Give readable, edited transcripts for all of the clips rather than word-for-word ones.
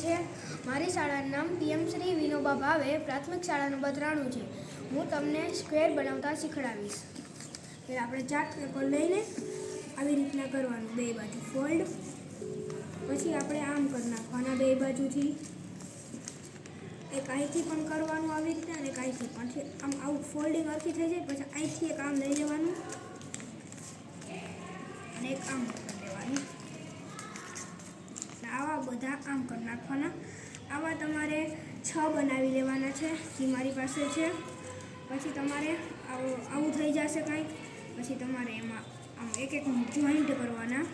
છે। મારી શાળાનું નામ PM શ્રી વિનોબા ભાવે પ્રાથમિક શાળા નંબર 93 છે। હું તમને સ્ક્વેર બનાવતા શીખડાવીશ। આપણે ચાર્ટ પેપર લઈને આવી રીતના કરવાનું, બે બાજુ ફોલ્ડ, પછી આપણે આમ કરી નાખવાના બે બાજુથી, એક અહીંથી પણ કરવાનું આવી રીતે અને એક અહીંથી પણ આમ આવું ફોલ્ડિંગ આખી થઈ જાય પછી અહીંથી એક આમ લઈ લેવાનું અને એક આમ કરી લેવાનું। આવા બધા આમ કરી નાખવાના। આવા તમારે 6 બનાવી લેવાના છે જે મારી પાસે છે। પછી તમારે આવું થઈ જશે કંઈક, પછી તમારે એમાં આમ એક એક જોઈન્ટ કરવાના।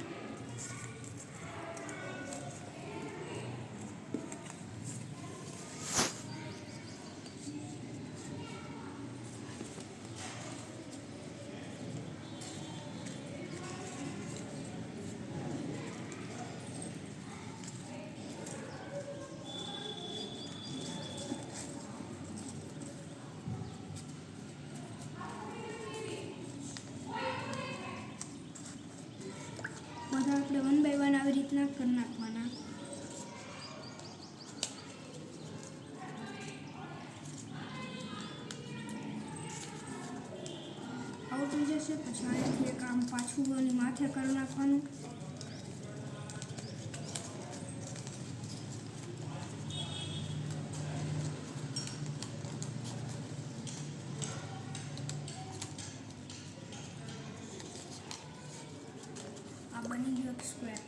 બધા આપણે 1 by 1 આવી રીતના કરી નાખવાના। આવું થઈ જશે પછી અહીંથી એક આમ પાછું એની માથે કરી નાખવાનું। આ બની ગયો સ્ક્વેર।